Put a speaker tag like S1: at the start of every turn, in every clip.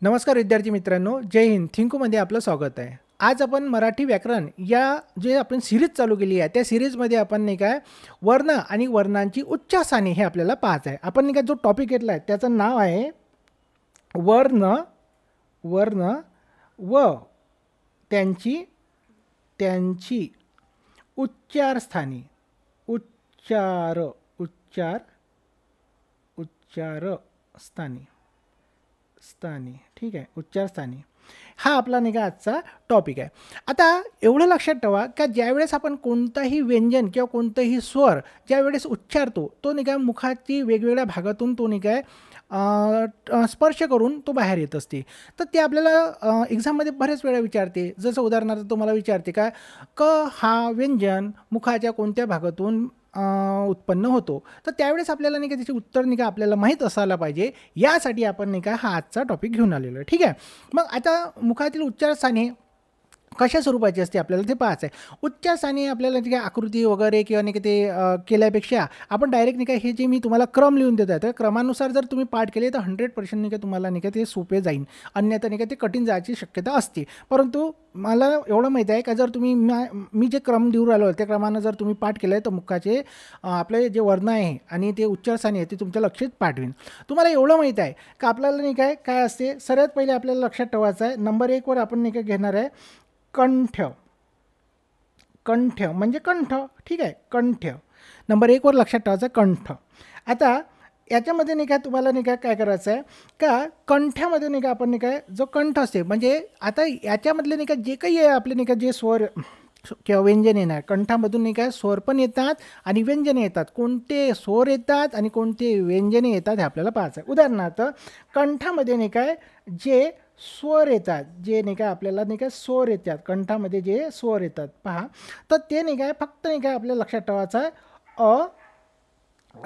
S1: नमस्कार विद्यार्थी मित्रांनो, जय हिंद. थिंकूमध्ये आपलं स्वागत आहे. आज आपण मराठी व्याकरण या जे आपण सीरीज चालू केली आहे त्या सीरीजमध्ये आपण नाही काय वर्ण आणि वर्णांची उच्चार हे आपल्याला पाहायचं आहे. आपण नाही काय जो टॉपिक घेतला आहे त्याचं नाव आहे वर्ण वर्ण व त्यांची त्यांची उच्चारस्थानी उच्चार उच्चार उच्चारस्थानी स्थानी. ठीक आहे, उच्चारस्थानी हा आपला नाही का आजचा टॉपिक आहे. आता एवढं लक्षात ठेवा का ज्यावेळेस आपण कोणताही व्यंजन किंवा कोणताही स्वर ज्यावेळेस उच्चारतो तो नाही काय मुखाची वेगवेगळ्या भागातून तो नाही काय स्पर्श करून तो बाहेर येत असते. तर ते आपल्याला एक्झाममध्ये बऱ्याच वेळा विचारते. जसं उदाहरणार्थ तुम्हाला विचारते का क हा व्यंजन मुखाच्या कोणत्या भागातून उत्पन्न होतो. तर त्यावेळेस आपल्याला नाही का त्याचे उत्तर नाही का आपल्याला माहीत असायला पाहिजे. यासाठी आपण नाही का हा आजचा टॉपिक घेऊन आलेलो आहे. ठीक आहे, मग आता मुखातील उच्चारस्थाने कशा स्वरूपाची असते आपल्याला ते पाहायचं आहे. उच्चारस्थानी आपल्याला जे आकृती वगैरे किंवा नाही का ते केल्यापेक्षा आपण डायरेक्ट नाही का हे जे मी तुम्हाला क्रम लिहून देत आहे तर क्रमानुसार जर तुम्ही पाठ केले तर 100% नाही का तुम्हाला नाही का ते सोपे जाईल. अन्यथा नाही का ते कठीण जायची शक्यता असते. परंतु मला एवढं माहीत आहे का जर तुम्ही मी जे क्रम देऊ राहिलो त्या क्रमानं जर तुम्ही पाठ केलं तर मुखाचे आपले जे वर्ण आहे आणि ते उच्चारस्थानी आहे ते तुमच्या लक्षात पाठवेन. तुम्हाला एवढं माहीत आहे का आपल्याला नाही काय असते सर्वात पहिले आपल्याला लक्षात ठेवायचं आहे. नंबर 1 वर आपण नाही का घेणार आहे कंठ. कंठ म्हणजे कंठ. ठीक आहे, कंठ नंबर 1 वर लक्षात ठेवायचं कंठ. आता याच्यामध्ये नाही का तुम्हाला नाही काय करायचं आहे का कंठ्यामध्ये नाही का आपण नाही काय जो कंठ असते म्हणजे आता याच्यामधले नाही का जे काही आहे आपले नाही का जे स्वर किंवा व्यंजन येणार कंठामधून नाही काय स्वर पण येतात आणि व्यंजने येतात. कोणते स्वर येतात आणि कोणते व्यंजने येतात हे आपल्याला पाहायचं आहे. उदाहरणार्थ कंठामध्ये नाही काय जे स्वर येतात जे नाही काय आपल्याला नाही काय स्वर येतात कंठामध्ये जे स्वर येतात पहा तर ते नाही काय फक्त नाही काय आपल्याला लक्षात ठेवायचं आहे अ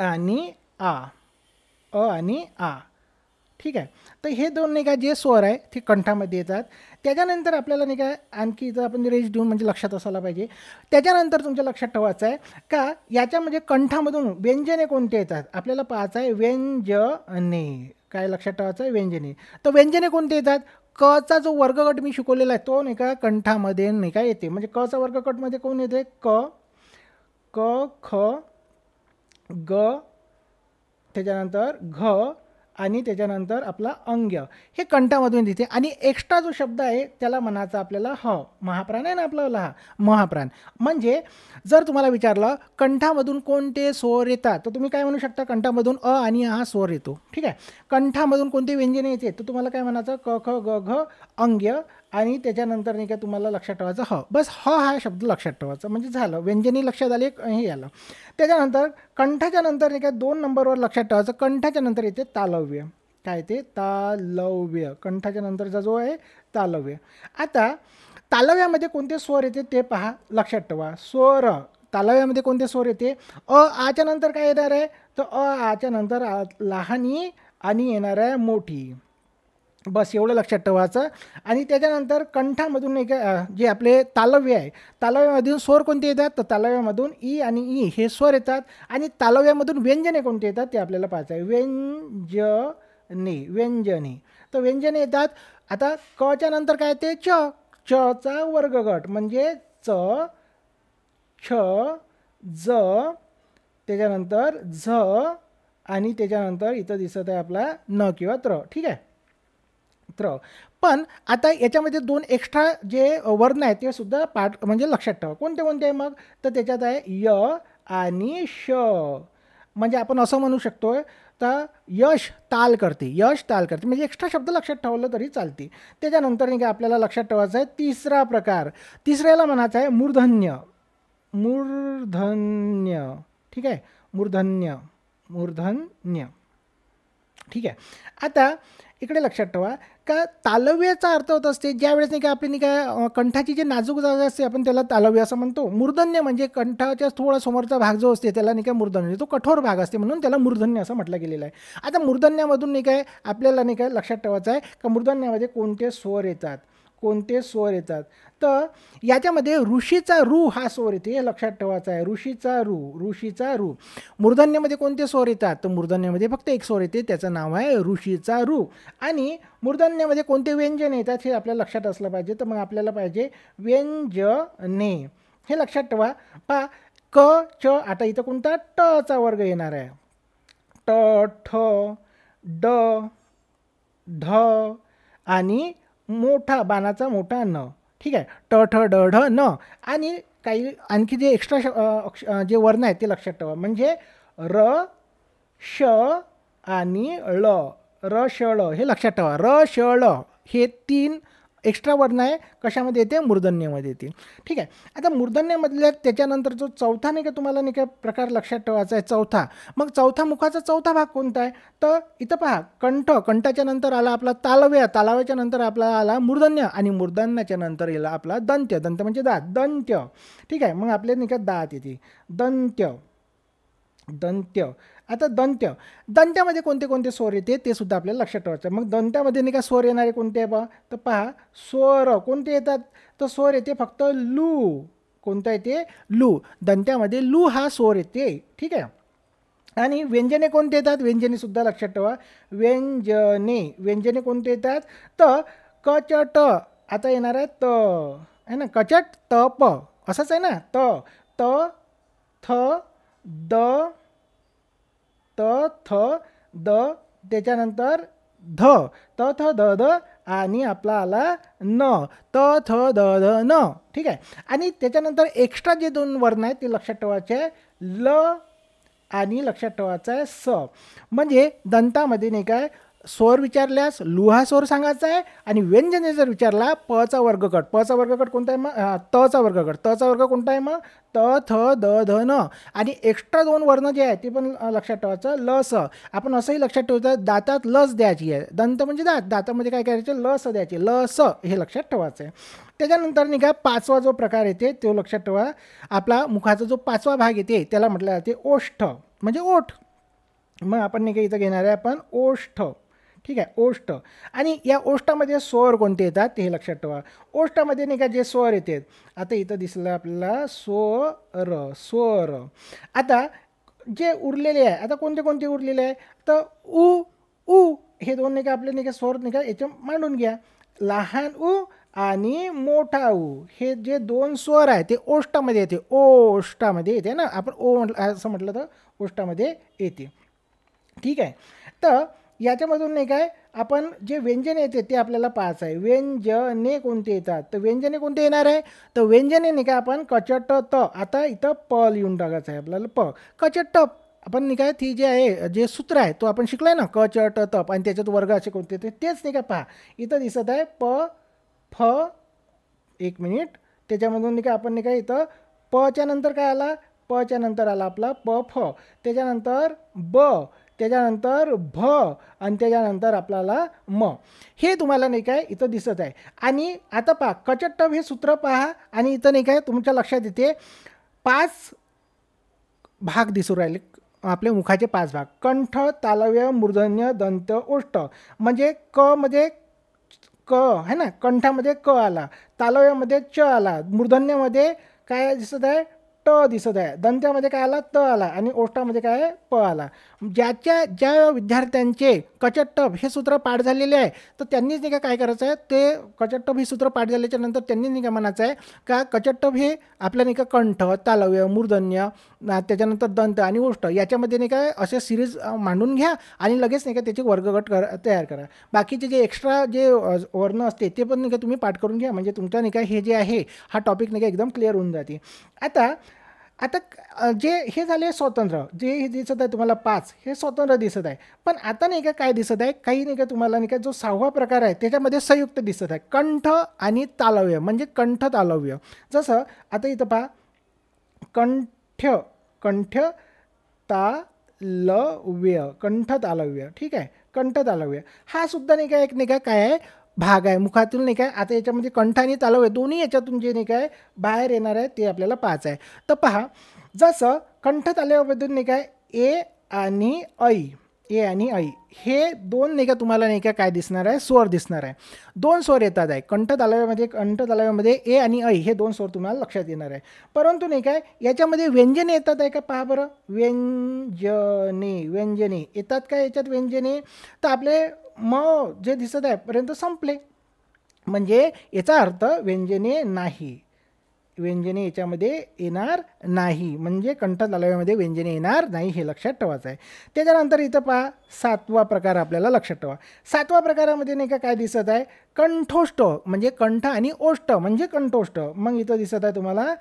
S1: आणि आ. अ आणि आ. ठीक आहे, तर हे दोन नाही का जे स्वर आहे ते कंठामध्ये येतात. त्याच्यानंतर आपल्याला नाही काय आणखी जर आपण रेंज देऊन म्हणजे लक्षात असायला पाहिजे. त्याच्यानंतर तुमच्या लक्षात ठेवायचं आहे का याच्यामध्ये कंठामधून व्यंजने कोणते येतात आपल्याला पाहायचं आहे व्यंजने. काय लक्षात ठेवायचं आहे व्यंजने. तर व्यंजने कोणते येतात कचा जो वर्गगट मी शिकवलेला आहे तो नाही का कंठामध्ये नाही का येते. म्हणजे कचा वर्गगटमध्ये कोण येते क क ख ग त्याच्यानंतर घ आणि त्याच्यानंतर आपला अंग्य हे कंठामधून येते. आणि एक्स्ट्रा जो शब्द आहे त्याला म्हणायचा आपल्याला ह महाप्राण आहे ना आपल्याला हा महाप्राण. म्हणजे जर तुम्हाला विचारलं कंठामधून कोणते स्वर येतात तर तुम्ही काय म्हणू शकता कंठामधून अ आणि आ स्वर येतो. ठीक आहे, कंठामधून कोणते व्यंजने येते तर तुम्हाला काय म्हणायचं क ख ग घ अंग्य आणि त्याच्यानंतर नाही का तुम्हाला लक्षात ठेवायचं ह. बस ह हा शब्द लक्षात ठेवायचा म्हणजे झालं व्यंजनी लक्षात आले हे आलं. त्याच्यानंतर कंठाच्या नंतर नाही का 2 नंबरवर लक्षात ठेवायचं कंठाच्या नंतर येते तालव्य. काय ते तालव्य कंठाच्या नंतरचा जो आहे तालव्य. आता तालव्यामध्ये कोणते स्वर येते ते पहा लक्षात ठेवा. स्वर तालव्यामध्ये कोणते स्वर येते आच्या नंतर काय येणार आहे तर आच्या नंतर लहान ई आणि येणार आहे मोठी. बस एवढं लक्षात ठेवायचं. आणि त्याच्यानंतर कंठामधून नाही का जे आपले तालव्य आहे तालव्यामधून स्वर कोणते येतात तर तालव्यामधून ई आणि ई हे स्वर येतात. आणि तालव्यामधून व्यंजने कोणते येतात ते आपल्याला पाहायचं आहे व्यंजने. व्यंजने तर व्यंजने येतात. आता कच्या नंतर काय ते च चचा वर्गगट म्हणजे च छ ज त्याच्यानंतर झ आणि त्याच्यानंतर इथं दिसत आहे आपला न किंवा त्र. ठीक आहे त्र. पण आता याच्यामध्ये 2 एक्स्ट्रा जे वर्ण आहेत ते सुद्धा पाठ म्हणजे लक्षात ठेवा. कोणते कोणते आहे मग तर त्याच्यात आहे य आणि श. म्हणजे आपण असं म्हणू शकतो तर यश ताल करते. यश ताल करते म्हणजे एक्स्ट्रा शब्द लक्षात ठेवलं तरी चालते. त्याच्यानंतर नाही का आपल्याला लक्षात ठेवायचं आहे तिसरा प्रकार. तिसऱ्याला म्हणायचं आहे मूर्धन्य. मूर्धन्य. ठीक आहे, मूर्धन्य मूर्धन्य. ठीक आहे, आता इकडे लक्षात ठेवा का तालव्याचा अर्थ होत असते ज्यावेळेस नाही का आपली नाही का कंठाची जी नाजूक जागा असते आपण त्याला तालव्य असं म्हणतो. मूर्धन्य म्हणजे कंठाच्या थोडा समोरचा भाग जो असते त्याला नाही का मूर्धन्य तो कठोर भाग असते म्हणून त्याला मूर्धन्य असं म्हटलं गेलेलं आहे. आता मूर्धन्यामधून नाही काय आपल्याला नाही काय लक्षात ठेवायचं आहे का मूर्धन्यामध्ये कोणते स्वर येतात कोणते स्वर येतात. तर याच्यामध्ये ऋषीचा रू हा स्वर येते, हे लक्षात ठेवायचं आहे. ऋषीचा रू. मूर्धन्यामध्ये कोणते स्वर येतात, तर मूर्धन्यामध्ये फक्त एक स्वर येते, त्याचं नाव आहे ऋषीचा रू. आणि मूर्धन्यामध्ये कोणते व्यंजन येतात हे आपल्याला लक्षात असलं पाहिजे. तर मग आपल्याला पाहिजे व्यंजने, हे लक्षात ठेवा. पहा क च, आता इथं कोणता टचा वर्ग येणार आहे. ट ठ ड ढ आणि मोठा बाणाचा मोठा न. ठीक आहे, ट ठ ड ढ न. आणि काही आणखी जे एक्स्ट्रा जे वर्ण आहेत ते लक्षात ठेवा. म्हणजे र श आणि ळ, र श ळ हे लक्षात ठेवा. र श ळ हे 3 एक्स्ट्रा वर्ण आहे, कशामध्ये येते, मूर्धन्यामध्ये येते. ठीक आहे. आता मूर्धन्यामधल्या त्याच्यानंतर जो चौथा नाही का तुम्हाला नाही का प्रकार लक्षात ठेवायचा आहे, चौथा. मग चौथा मुखाचा चौथा भाग कोणता आहे, तर इथं पहा कंठ, कंठाच्या नंतर आला आपला तालव्य, तालव्याच्या नंतर आपला आला मूर्धन्य आणि मूर्धन्याच्या नंतर येला आपला दंत्य, दंत म्हणजे दात, दंत्य. ठीक आहे, मग आपल्या नाही का दात येते, दंत्य, दंत्य. आता दंत्यामध्ये कोणते कोणते स्वर येते ते सुद्धा आपल्याला लक्षात ठेवायचं. मग दंत्यामध्ये नाही का स्वर येणारे कोणते आहे बा, तर पहा स्वर कोणते येतात, तर स्वर येते फक्त लू. कोणता येते, लू. दंत्यामध्ये लू हा स्वर येते. ठीक आहे. आणि व्यंजने कोणते येतात, व्यंजने सुद्धा लक्षात ठेवा. व्यंजने कोणते येतात, तर क च ट, आता येणार आहे त, आहे ना, कचट त प, असंच आहे ना. त त थ द त थ द, त्याच्यानंतर ध, त थ द ध आणि आपला आला न, त थ द ध न. ठीक आहे. आणि त्याच्यानंतर एक्स्ट्रा जे 2 वर्ण आहेत ते लक्षात ठेवायचे आहे, ल आणि लक्षात ठेवायचं आहे स. म्हणजे दंतामध्ये नाही काय स्वर विचारल्यास लू हा स्वर सांगायचा आहे, आणि व्यंजने जर विचारला पचा वर्गगट, पचा वर्गगट कोणता आहे मग, तचा वर्गगट, तचा वर्ग कोणता आहे मग, त थ द ध न. आणि एक्स्ट्रा 2 वर्ण जे आहे ते पण लक्षात ठेवायचं, ल स. आपण असंही लक्षात ठेवायचं, दातात लस द्यायची आहे, दंत म्हणजे दात, दातामध्ये काय करायचं, लस द्यायची, ल स हे लक्षात ठेवायचं आहे. त्याच्यानंतर नाही का 5वा जो प्रकार येते तो लक्षात ठेवा. आपला मुखाचा जो 5वा भाग येते त्याला म्हटलं जाते ओष्ठ, म्हणजे ओठ. मग आपण नाही का इथं घेणार आहे आपण ओष्ठ. ठीक आहे, ओष्ठ. आणि या ओष्ठामध्ये स्वर कोणते येतात ते लक्षात ठेवा. ओष्ठामध्ये नाही का जे स्वर येतात, आता इथं दिसलं आपल्याला स्वर, स्वर. आता जे उरलेले आहे, आता कोणते कोणते उरलेले आहे, तर उ उ हे 2 नाही का आपले नाही का स्वर नाही का याच्या मांडून घ्या. लहान उ आणि मोठा उ हे जे 2 स्वर आहे ते ओष्ठामध्ये येते, ओष्ठामध्ये येते ना. आपण ओ म्हटलं असं म्हटलं तर ओष्ठामध्ये येते. ठीक आहे. तर याच्यामधून नाही काय आपण जे व्यंजने येते ते आपल्याला पाहायचं आहे. व्यंजने कोणते येतात, तर व्यंजने कोणते येणार आहे, तर व्यंजने नाही का आपण कचट त, आता इथं प लिहून टाकायचं आहे आपल्याला, प कचट. आपण नाही काय ती जे आहे जे सूत्र आहे तो आपण शिकलाय ना, क च ट तप, आणि त्याच्यात वर्ग असे कोणते ते तेच नाही का पहा इथं दिसत आहे, प फ, एक मिनिट, त्याच्यामधून नाही का आपण नाही का इथं पच्या नंतर काय आला, पच्या नंतर आला आपला प फ, त्याच्यानंतर ब, त्याच्यानंतर भ, आणि त्याच्यानंतर आपल्याला म. हे तुम्हाला नाही काय इथं दिसत आहे. आणि आता पहा कचट्टप हे सूत्र पहा, आणि इथं नाही काय तुमच्या लक्षात येते 5 भाग दिसू राहिले, आपले मुखाचे 5 भाग, कंठ, तालव्य, मूर्धन्य, दंत, ओष्ठ. म्हणजे क मध्ये क है ना, कंठामध्ये क आला, तालव्यामध्ये च आला, मूर्धन्यामध्ये काय दिसत आहे, ट दिसत आहे, दंत्यामध्ये काय आला, त आला, आणि ओष्ठामध्ये काय आहे, प आला. ज्या विद्यार्थ्यांचे कचट्टप हे सूत्र पाठ झालेले आहे, तर त्यांनीच नाही का काय करायचं आहे, ते कचट्टप हे सूत्र पाठ झाल्याच्या नंतर त्यांनी नाही का म्हणायचं आहे का कचट्टप हे आपल्या नाही का कंठ, तालव्य, मूर्धन्य, त्याच्यानंतर दंत आणि ओष्ठ याच्यामध्ये नाही काय असे सिरीज मांडून घ्या, आणि लगेच नाही का त्याचे वर्गगट तयार करा. बाकीचे जे एक्स्ट्रा जे वर्ण असते ते पण नाही का तुम्ही पाठ करून घ्या, म्हणजे तुमच्या नाही का हे जे आहे हा टॉपिक नाही का एकदम क्लिअर होऊन जाते. आता जे हे झाले स्वतंत्र, जे हे दिसत आहे तुम्हाला 5 हे स्वतंत्र दिसत आहे. पण आता नाही का काय दिसत आहे, काही नाही का तुम्हाला नाही का जो 6वा प्रकार आहे त्याच्यामध्ये संयुक्त दिसत आहे, कंठ आणि तालव्य, म्हणजे कंठ तालव्य. जसं आता इथं पहा कंठ, कंठ तालव्य, कंठ तालव्य. ठीक आहे, कंठ तालव्य हा सुद्धा नाही का एक नाही का काय आहे भाग आहे मुखातून नाही काय. आता याच्यामध्ये कंठ आणि तालव्य दोन्ही याच्यातून जे नाही काय बाहेर येणार आहे ते आपल्याला पाहायचं आहे. तर पहा जसं कंठ तालव्यामधून नाही काय ए आणि ऐ, ए आणि ऐ हे दोन नाही का तुम्हाला नाही का काय दिसणार आहे, स्वर दिसणार आहे. दोन स्वर येतात आहे कंठतालव्यामध्ये ए आणि ऐ हे दोन स्वर तुम्हाला लक्षात येणार आहे. परंतु नाही काय याच्यामध्ये व्यंजने येतात आहे का, पहा बरं. व्यंजने येतात का याच्यात व्यंजने? तर आपले म जे दिसत आहे पर्यंत संपले, म्हणजे याचा अर्थ व्यंजने नाही, व्यंजने याच्यामध्ये येणार नाही, म्हणजे कंठतालव्यामध्ये व्यंजने येणार नाही, हे लक्षात ठेवायचं आहे. त्याच्यानंतर इथं पहा 7वा प्रकार आपल्याला लक्षात ठेवा. 7व्या प्रकारामध्ये नाही का काय दिसत आहे, कंठोष्ठ म्हणजे कंठ आणि ओष्ठ म्हणजे कंठोष्ठ. मग इथं दिसत आहे तुम्हाला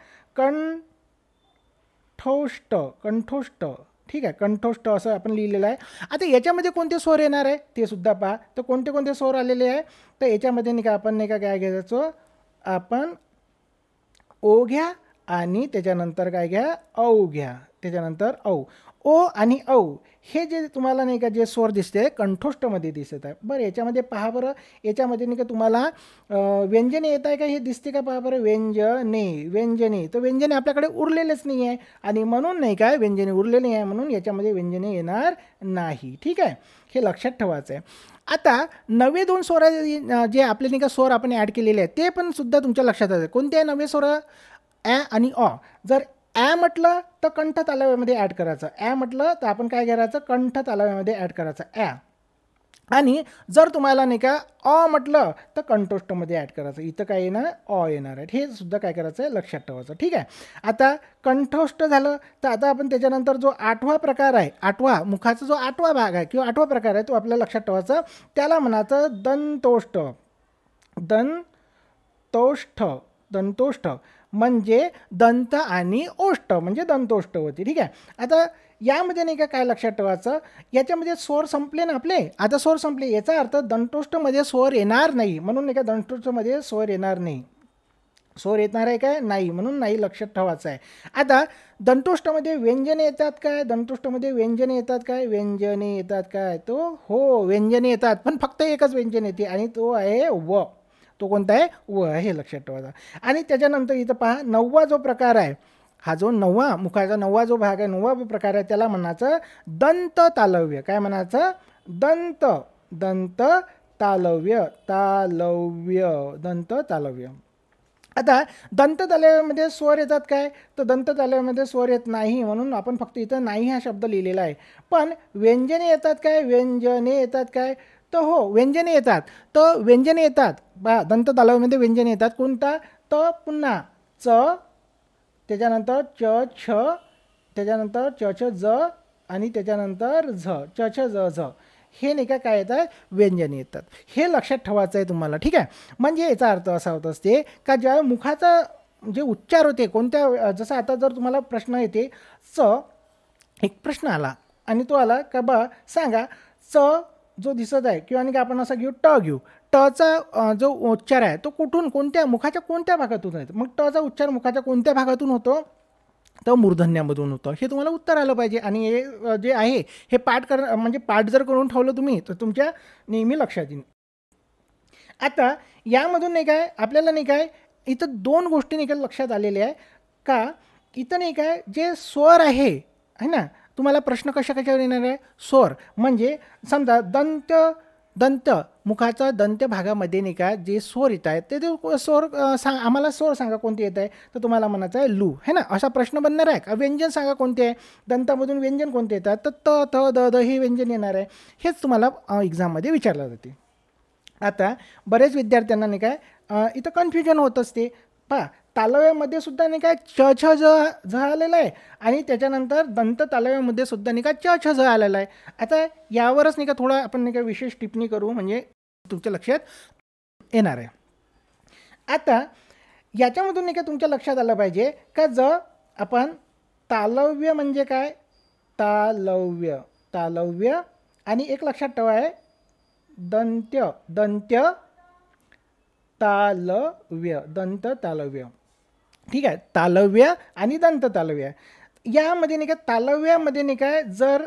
S1: कंठोष्ठ, ठीक आहे, कंठोष्ठ असं आपण लिहिलेलं आहे. आता याच्यामध्ये कोणते स्वर येणार आहे ते सुद्धा पहा. तर कोणते कोणते स्वर आलेले आहे, तर याच्यामध्ये नाही का आपण नाही का काय घ्यायचं, आपण ओ घ्या आणि त्याच्यानंतर काय घ्या, औ घ्या, त्याच्यानंतर औ. ओ आणि औ हे जे तुम्हाला नाही का जे स्वर दिसते कंठोष्ठमध्ये दिसत आहे. बरं याच्यामध्ये पहा बरं, याच्यामध्ये नाही का तुम्हाला व्यंजने येत आहे का हे दिसते का, पहा बरं. व्यंजने तर व्यंजने आपल्याकडे उरलेलेच नाही आहे, आणि म्हणून नाही काय व्यंजने उरलेले नाही आहे, म्हणून याच्यामध्ये व्यंजने येणार नाही. ठीक आहे, हे लक्षात ठेवायचं आहे. आता नवे दोन स्वर जे आपले नाही का स्वर आपण ॲड केलेले आहेत ते पण सुद्धा तुमच्या लक्षात आहे. कोणते आहे नवे स्वर? ॲ आणि अ. जर ॲ म्हटलं तर कंठतालव्यामध्ये ॲड करायचं, ॲ म्हटलं तर आपण काय करायचं, कंठतालव्यामध्ये ॲड करायचं ॲ. आणि जर तुम्हाला नाही का अ म्हटलं तर कंठोष्ठमध्ये ॲड करायचं. इथं काय येणार, अ येणार आहे. हे सुद्धा काय करायचं आहे, लक्षात ठेवायचं. ठीक आहे, आता कंठोष्ठ झालं. तर आता आपण त्याच्यानंतर जो 8वा प्रकार आहे, 8वा मुखाचा जो 8वा भाग आहे किंवा 8वा प्रकार आहे तो आपल्याला लक्षात ठेवायचा. त्याला म्हणायचं दंतोष्ठ म्हणजे दंत आणि ओष्ठ म्हणजे दंतोष्ठ होती. ठीक आहे, आता यामध्ये नाही का काय लक्षात ठेवायचं, याच्यामध्ये स्वर संपले ना आपले. आता स्वर संपले याचा अर्थ दंतोष्ठमध्ये स्वर येणार नाही, म्हणून नाही का दंतोष्ठमध्ये स्वर येणार नाही. स्वर येणार आहे काय, नाही, म्हणून नाही लक्षात ठेवायचं आहे. आता दंतोष्ठमध्ये व्यंजने येतात काय, दंतोष्ठमध्ये व्यंजने येतात काय, व्यंजने येतात काय, तो हो व्यंजने येतात, पण फक्त एकच व्यंजन येते आणि तो आहे व. तो कोणता आहे, व, हे लक्षात ठेवायचा. आणि त्याच्यानंतर इथं पहा 9वा जो प्रकार आहे, हा जो 9वा मुखाचा 9वा जो भाग आहे, 9वा प्रकार आहे, त्याला म्हणायचं दंत तालव्य. काय म्हणायचं, दंत तालव्य. आता दंत तालव्यामध्ये स्वर येतात काय, तर दंत तालव्यामध्ये स्वर येत नाही, म्हणून आपण फक्त इथं नाही हा शब्द लिहिलेला आहे. पण व्यंजने येतात काय, व्यंजने येतात काय, तर हो व्यंजने येतात. तर व्यंजने येतात बा दंत तालव्यामध्ये व्यंजने येतात. कोणता, तर पुन्हा च, त्याच्यानंतर च छ, त्याच्यानंतर च छ ज आणि त्याच्यानंतर झ, च छ ज झ, हे नाही का काय येतात, व्यंजने येतात. हे लक्षात ठेवायचं आहे तुम्हाला. ठीक आहे, म्हणजे याचा अर्थ असा होत असते का ज्या मुखाचा जे उच्चार होते कोणत्या, जसं आता जर तुम्हाला प्रश्न येते च, एक प्रश्न आला आणि तो आला का बा सांगा च जो दिसत आहे किंवा आणि आपण असा घेऊ ट घेऊ, टचा जो उच्चार आहे तो कुठून, कोणत्या मुखाच्या कोणत्या भागातून आहे, मग टचा उच्चार मुखाच्या कोणत्या भागातून होतो, तर मूर्धन्यामधून होतं. हे तुम्हाला उत्तर आलं पाहिजे. आणि हे जे आहे हे म्हणजे पाठ जर करून ठेवलं तुम्ही तर तुमच्या नेहमी लक्षात येईल. आता यामधून नाही काय आपल्याला नाही काय इथं 2 गोष्टी नाही काय लक्षात आलेल्या आहे का, इथं नाही काय जे स्वर आहे ना, तुम्हाला प्रश्न कशावर येणार आहे, स्वर म्हणजे समजा दंत मुखाचा दंत भागामध्ये नाही का जे स्वर येत आहेत ते स्वर आम्हाला स्वर सांगा कोणते येत आहे, तर तुम्हाला म्हणायचं आहे लू, है ना, असा प्रश्न बनणार आहे का. व्यंजन सांगा कोणते आहे, दंतामधून व्यंजन कोणते येतात, तर त थ द द हे व्यंजन येणार आहे. हेच तुम्हाला एक्झाममध्ये विचारलं जाते. आता बरेच विद्यार्थ्यांना नाही काय इथं कन्फ्युजन होत असते. पहा तालव्यामध्ये सुद्धा नाही काय च छ झ आलेला आहे आणि त्याच्यानंतर दंत तालव्यामध्ये सुद्धा नाही का च छ झ आलेला आहे. आता यावरच नाही का थोडं आपण नाही का विशेष टिप्पणी करू, म्हणजे तुमच्या लक्षात येणार आहे. आता याच्यामधून नाही का तुमच्या लक्षात आलं पाहिजे का आपण तालव्य म्हणजे काय, तालव्य आणि एक लक्षात ठेवा आहे दंत तालव्य. ठीक आहे, तालव्य आणि दंत तालव्य. यामध्ये नाही का तालव्यामध्ये नाही काय जर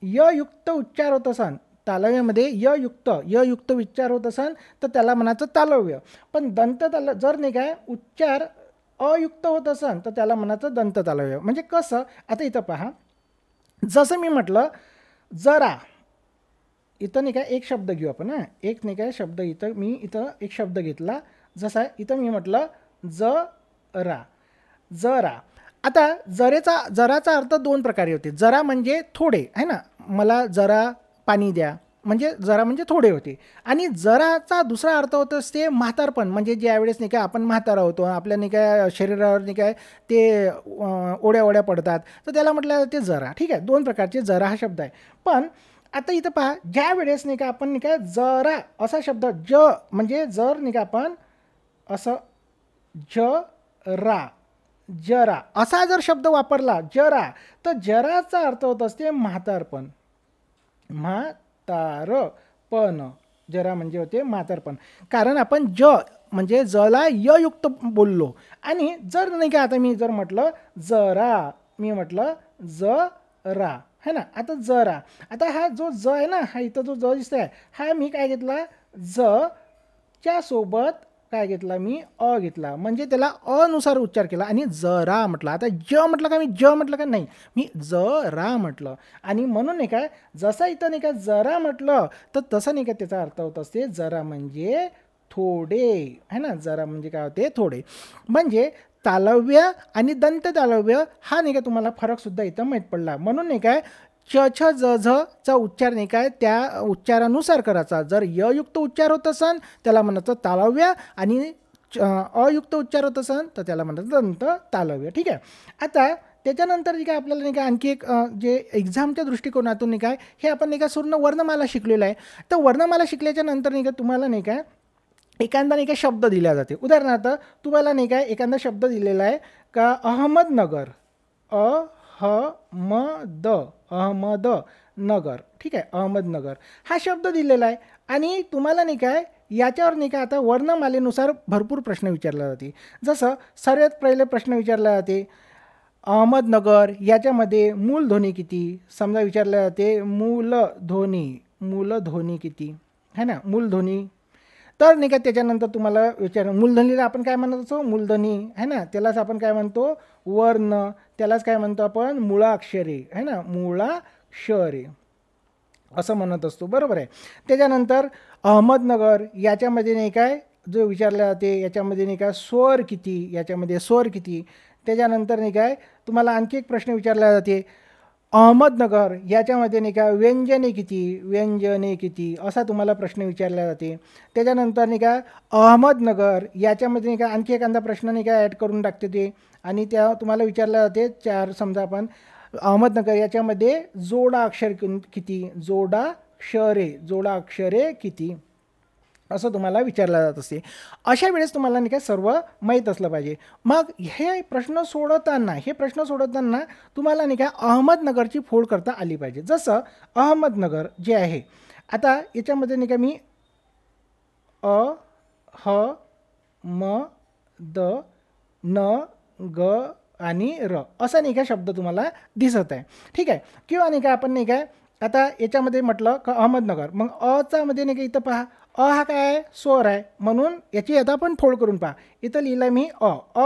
S1: य युक्त उच्चार होत असन, तालव्यामध्ये य युक्त उच्चार होत असन तर त्याला म्हणायचं तालव्य. पण जर नाही काय उच्चार अयुक्त होत असन तर त्याला म्हणायचं दंत तालव्य. म्हणजे कसं, आता इथं पहा, जसं मी म्हटलं जरा, इथं नाही काय एक शब्द घेऊ आपण हां, एक नाही काय शब्द इथं एक शब्द घेतला, जसा इथं मी म्हटलं जरा, जरा. आता जराचा अर्थ दोन प्रकारे होते. जरा म्हणजे थोडे आहे ना, मला जरा पाणी द्या, म्हणजे जरा म्हणजे थोडे होते. आणि जराचा दुसरा अर्थ होत असते म्हातारपण, म्हणजे ज्यावेळेस नाही काय आपण म्हातारा होतो, आपल्या नाही काय शरीरावर नाही काय ते ओढ्या ओढ्या पडतात, तर त्याला म्हटलं जाते जरा. ठीक आहे, दोन प्रकारचे जरा हा शब्द आहे. पण आता इथं पहा, ज्या वेळेस नाही का आपण नाही काय जरा असा शब्द म्हणजे जर नाही का आपण असं जरा, जरा असा जर शब्द वापरला जरा, तर जराचा अर्थ होत असते म्हातारपण, म्हातारपण. जरा म्हणजे होते म्हातारपण, कारण आपण म्हणजे जला युक्त बोललो. आणि जर नाही का आता मी जर म्हटलं जरा, मी म्हटलं जरा है ना, आता जरा, आता हा जो आहे ना, हा इथं जो दिसतोय, हा मी काय घेतला, च्या सोबत काय घेतला मी घेतला, म्हणजे त्याला अनुसार उच्चार केला आणि जरा म्हटलं. आता म्हटलं का मी म्हटलं का नाही, मी जरा म्हटलं. आणि म्हणून नाही काय, जसं इथं नाही का जरा म्हटलं, तर तसं नाही का त्याचा अर्थ होत असते जरा म्हणजे थोडे है ना. जरा म्हणजे काय होते, थोडे. म्हणजे तालव्य आणि दंत तालव्य हा नाही का तुम्हाला फरक सुद्धा इथं माहीत पडला. म्हणून नाही काय चा उच्चार नाही काय त्या उच्चारानुसार करायचा. जर युक्त उच्चार होत असन त्याला म्हणायचं तालव्य, आणि अयुक्त उच्चार होत असन तर त्याला म्हणायचं दंत तालव्य. ठीक आहे. आता त्याच्यानंतर नाही काय आपल्याला नाही का आणखी एक जे एक्झामच्या दृष्टिकोनातून नाही काय, हे आपण नाही का पूर्ण वर्णमाला शिकलेलं आहे. तर वर्णमाला शिकल्याच्या नंतर नाही का तुम्हाला नाही काय एखादा नाही काय शब्द दिला जाते. उदाहरणार्थ तुम्हाला नाही काय एखादा शब्द दिलेला आहे का अहमदनगर, अहमदनगर. ठीक आहे, अहमदनगर हा शब्द दिलेला आहे. आणि तुम्हाला नाही काय याच्यावर नाही का आता वर्णमालेनुसार भरपूर प्रश्न विचारले जाते. जसं सर्वात पहिले प्रश्न विचारला जाते अहमदनगर याच्यामध्ये मूलध्वनी किती, समजा विचारले जाते मूलध्वनी किती है ना, मूलध्वनी. तर नाही का त्याच्यानंतर तुम्हाला मूलध्वनीला आपण काय म्हणत असतो, मूलध्वनी है ना, त्यालाच आपण काय म्हणतो वर्ण, त्यालाच काय म्हणतो आपण मुळाक्षरे है ना, मुळाक्षरे असं म्हणत असतो, बरोबर आहे. त्याच्यानंतर अहमदनगर याच्यामध्ये नाही काय जो विचारला जाते, याच्यामध्ये नाही काय स्वर किती, याच्यामध्ये स्वर किती. त्याच्यानंतर नाही काय तुम्हाला आणखी एक प्रश्न विचारला जाते अहमदनगर याच्यामध्ये नाही का व्यंजने किती, असा तुम्हाला प्रश्न विचारला जाते. त्याच्यानंतर नाही का अहमदनगर याच्यामध्ये नाही का आणखी एखादा प्रश्न नाही का ॲड करून टाकते ते, आणि त्या तुम्हाला विचारला जाते चार, समजा आपण अहमदनगर याच्यामध्ये जोडाक्षर किती, जोडाक्षरे किती, असं तुम्हाला विचारलं जात असते. अशा वेळेस तुम्हाला नाही काय सर्व माहीत असलं पाहिजे. मग हे प्रश्न सोडवताना तुम्हाला नाही काय अहमदनगरची फोड करता आली पाहिजे. जसं अहमदनगर जे आहे, आता याच्यामध्ये नाही का मी आणि असा नाही का शब्द तुम्हाला दिसत आहे. ठीक आहे. किंवा नाही का आपण नाही काय आता याच्यामध्ये म्हटलं का अहमदनगर, मग चा मध्ये नाही का इथं पहा हा काय आहे, स्वर आहे, म्हणून याची आता आपण फोड करून पहा. इथं लिहिलं मी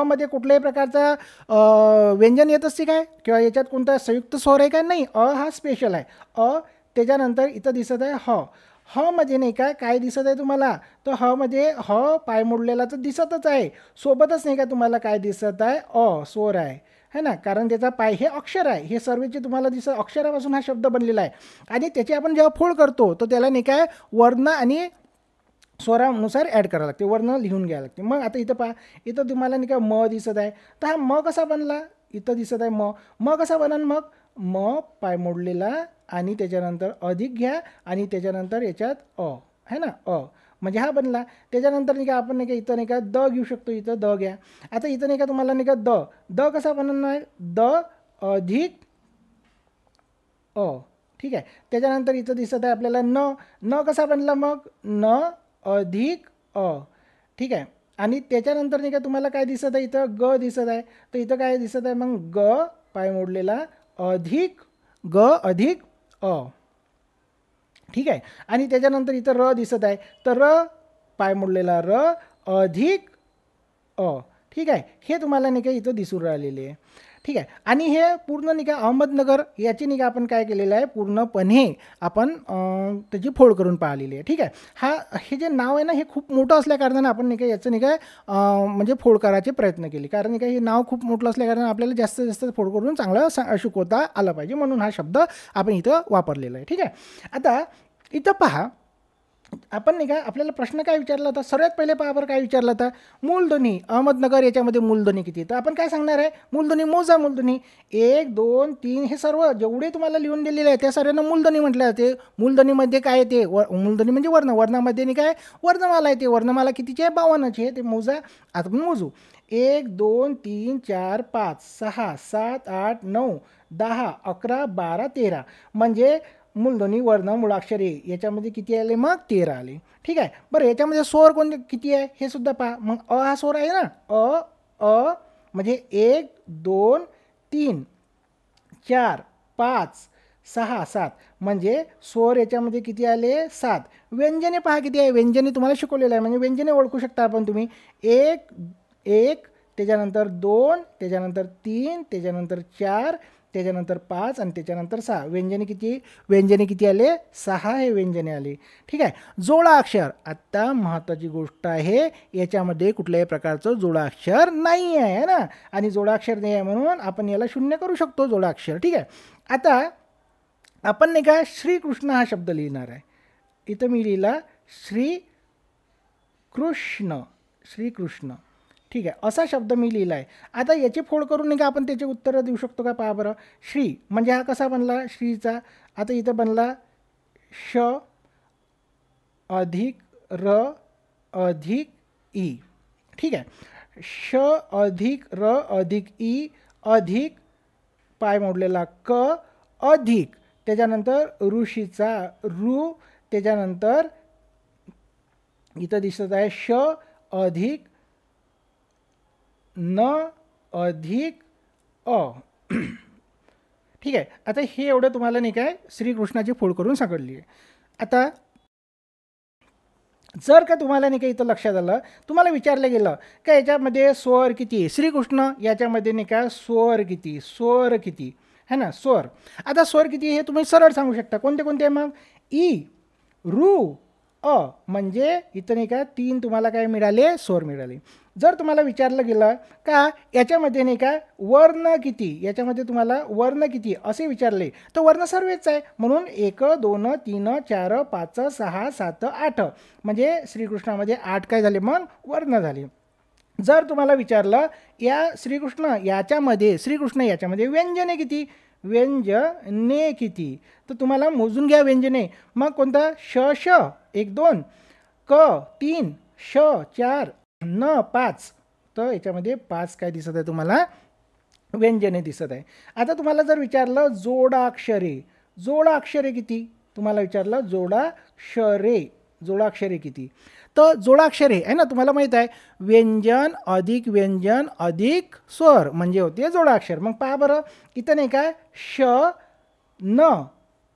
S1: मध्ये कुठल्याही प्रकारचा व्यंजन येत असते काय, किंवा याच्यात कोणता संयुक्त स्वर आहे काय, नाही, हा स्पेशल आहे. त्याच्यानंतर इथं दिसत आहे मध्ये नाही काय दिसत आहे तुम्हाला, तर मध्ये पाय मोडलेला तर दिसतच आहे, सोबतच नाही का तुम्हाला काय दिसत आहे स्वर आहे है ना, कारण त्याचा पाय हे अक्षर आहे, हे सर्वचे तुम्हाला अक्षरापासून हा शब्द बनलेला आहे. आणि त्याची आपण जेव्हा फोड करतो तर त्याला नाही काय वर्ण आणि स्वरानुसार ॲड करावं लागते, वर्ण लिहून घ्यावं लागते. मग आता इथं पहा, इथं तुम्हाला नाही का म दिसत आहे, तर हा म कसा बनला, इथं दिसत आहे म कसा बनन, मग पाय मोडलेला आणि त्याच्यानंतर अधिक घ्या आणि त्याच्यानंतर याच्यात है ना, म्हणजे हा बनला. त्याच्यानंतर नाही का आपण नाही का इथं नाही का द घेऊ शकतो, इथं द घ्या. आता इथं नाही का तुम्हाला नाही का द कसा बनणार, द अधिक ठीक आहे. त्याच्यानंतर इथं दिसत आहे आपल्याला न कसा बनला, मग न अधिक ठीक आहे. आणि त्याच्यानंतर नाही का तुम्हाला काय दिसत आहे, इथं ग दिसत आहे, तर इथं काय दिसत आहे, मग ग पाय मोडलेला अधिक ठीक आहे. आणि त्याच्यानंतर इथं र दिसत आहे, तर र पाय मोडलेला अधिक ठीक आहे. हे तुम्हाला नाही का इथं दिसून राहिलेले आहे. ठीक आहे. आणि हे पूर्ण नाही का अहमदनगर याची नाही का आपण काय केलेलं आहे, पूर्णपणे आपण त्याची फोड करून पाहिलेली आहे. ठीक आहे. हे जे नाव आहे ना, हे खूप मोठं असल्या कारणानं आपण नाही का याचं नाही काय म्हणजे फोड करायचे प्रयत्न केले, कारण नाही का हे नाव खूप मोठं असल्या कारणानं आपल्याला जास्तीत जास्त फोड करून चांगलं शिकवता आलं पाहिजे, म्हणून हा शब्द आपण इथं वापरलेला आहे. ठीक आहे. आता इथं पहा, आपण नाही का आपल्याला प्रश्न काय विचारला होता, सर्वात पहिले पहा बरं काय विचारला होता, मूलध्वनी अहमदनगर याच्यामध्ये मूलध्वनी किती. तर आपण काय सांगणार आहे, मूलध्वनी मोजा. मूलध्वनी 1 2 3 हे सर्व जेवढे तुम्हाला लिहून दिलेले आहे त्या सर्वांना मूलध्वनी म्हटलं जाते. मूलध्वनीमध्ये काय येते, मूलध्वनी म्हणजे वर्ण, वर्णामध्ये नाही काय वर्णमाला येते. वर्णमाला कितीची आहे, 52ची आहे. ते मोजा. आता आपण मोजू. 1 2 3 4 5 6 7 8 9 10 11 12 13 म्हणजे मूलध्वनी वर्ण मुळाक्षरे याच्यामध्ये किती आले, मग 13 आले. ठीक आहे. बरं, याच्यामध्ये स्वर कोणते किती आहे हे सुद्धा पहा. मग हा स्वर आहे ना, अ म्हणजे 1 2 3 4 5 6 7 म्हणजे स्वर याच्यामध्ये किती आले, 7. व्यंजने पहा किती आहे, व्यंजने तुम्हाला शिकवलेलं आहे, म्हणजे व्यंजने ओळखू शकता आपण तुम्ही. 1 त्याच्यानंतर 2 त्याच्यानंतर 3 त्याच्यानंतर 4 त्याच्यानंतर 5 आणि त्याच्यानंतर 6. व्यंजने किती आले, 6 हे व्यंजने आले. ठीक आहे. जोडाक्षर, आता महत्त्वाची गोष्ट आहे, याच्यामध्ये कुठल्याही प्रकारचं जोडाक्षर नाही आहे ना, आणि जोडाक्षर नाही आहे म्हणून आपण याला 0 करू शकतो जोडाक्षर. ठीक आहे. आता आपण नाही का श्रीकृष्ण हा शब्द लिहिणार आहे. इथं मी लिहिला श्रीकृष्ण. ठीक आहे, असा शब्द मी लिहिला आहे. आता याची फोड करून नाही का आपण त्याचे उत्तरं देऊ शकतो का, पहा बरं. श्री म्हणजे हा कसा बनला, श्रीचा. आता इथं बनला श अधिक र अधिक ई. ठीक आहे. श अधिक र अधिक ई अधिक पाय मोडलेला क अधिक त्याच्यानंतर ऋषीचा रू, त्याच्यानंतर इथं दिसत आहे श अधिक न अधिक अ. ठीक आहे. आता हे एवढं तुम्हाला नाही काय श्रीकृष्णाची फोड करून सांगितली आहे. आता जर का तुम्हाला नाही का इथं लक्षात आलं, तुम्हाला विचारलं गेलं का याच्यामध्ये स्वर किती, श्रीकृष्ण याच्यामध्ये नाही का स्वर किती है ना, स्वर. आता स्वर किती हे तुम्ही सरळ सांगू शकता. कोणते कोणते, मग ई रू अ, म्हणजे इथं नाही का 3 तुम्हाला काय मिळाले, स्वर मिळाले. जर तुम्हाला विचारलं गेलं का याच्यामध्ये नाही का वर्ण किती, याच्यामध्ये तुम्हाला वर्ण किती असे विचारले, तर वर्ण सर्वच आहे, म्हणून 1 2 3 4 5 6 7 8 म्हणजे श्रीकृष्णामध्ये 8 काय झाले, मग वर्ण झाले. जर तुम्हाला विचारलं या श्रीकृष्ण याच्यामध्ये व्यंजने किती, व्यंजने किती, तर तुम्हाला मोजून घ्या व्यंजने. मग कोणता, श 1 2 क 3 श 4 न 5, तर याच्यामध्ये 5 काय दिसत आहे तुम्हाला, व्यंजने दिसत आहे. आता तुम्हाला जर विचारलं जोडाक्षरे किती, तुम्हाला विचारलं जोडाक्षरे किती, तर जोडाक्षरे आहे ना, तुम्हाला माहीत आहे व्यंजन अधिक स्वर म्हणजे होते जोडाक्षर. मग पहा बरं, इथं नाही काय श न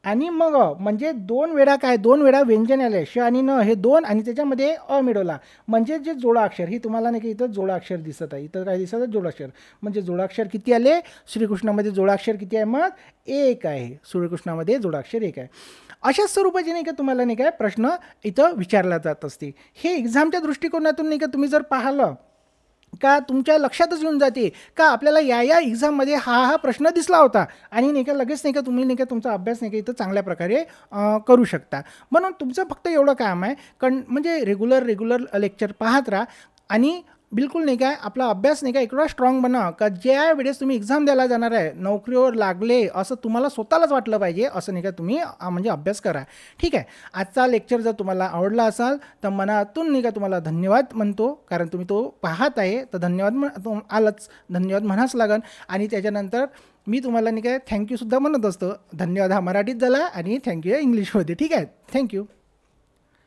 S1: आणि मग म्हणजे 2 वेळा व्यंजन आले, श आणि न हे 2 आणि त्याच्यामध्ये अ मिळवला म्हणजे जे जोडाक्षर, ही तुम्हाला नाही की इथं जोडाक्षर दिसत आहे. इथं काय दिसत आहे, जोडाक्षर. म्हणजे जोडाक्षर किती आले श्रीकृष्णामध्ये, जोडाक्षर किती आहे, मग 1 आहे. श्रीकृष्णामध्ये जोडाक्षर 1 आहे. अशाच स्वरूपाचे नाही का तुम्हाला नाही काय प्रश्न इथं विचारला जात असते. हे एक्झामच्या दृष्टिकोनातून नाही का तुम्ही जर पाहिलं का तुमच्या लक्षातच येऊन जाते का आपल्याला या एक्झाममध्ये हा प्रश्न दिसला होता, आणि नाही का लगेच नाही का तुम्ही नाही का तुमचा अभ्यास नाही का इथं चांगल्या प्रकारे करू शकता. म्हणून तुमचं फक्त एवढं काम आहे म्हणजे रेग्युलर लेक्चर पाहत राहा, आणि बिलकुल नाही काय आपला अभ्यास नाही का एवढा स्ट्रॉंग बनवा का ज्या वेळेस तुम्ही एक्झाम द्यायला जाणार आहे नोकरीवर लागले असं तुम्हाला स्वतःलाच वाटलं पाहिजे, असं नाही का तुम्ही म्हणजे अभ्यास करा. ठीक आहे. आजचा लेक्चर जर तुम्हाला आवडला असाल तर मनातून नाही का तुम्हाला धन्यवाद म्हणतो, कारण तुम्ही तो पाहत आहे, तर धन्यवाद म्हणाच लागन. आणि त्याच्यानंतर मी तुम्हाला नाही काय थँक्यूसुद्धा म्हणत असतो. धन्यवाद हा मराठीत झाला आणि थँक्यू इंग्लिशमध्ये. ठीक आहे. थँक्यू.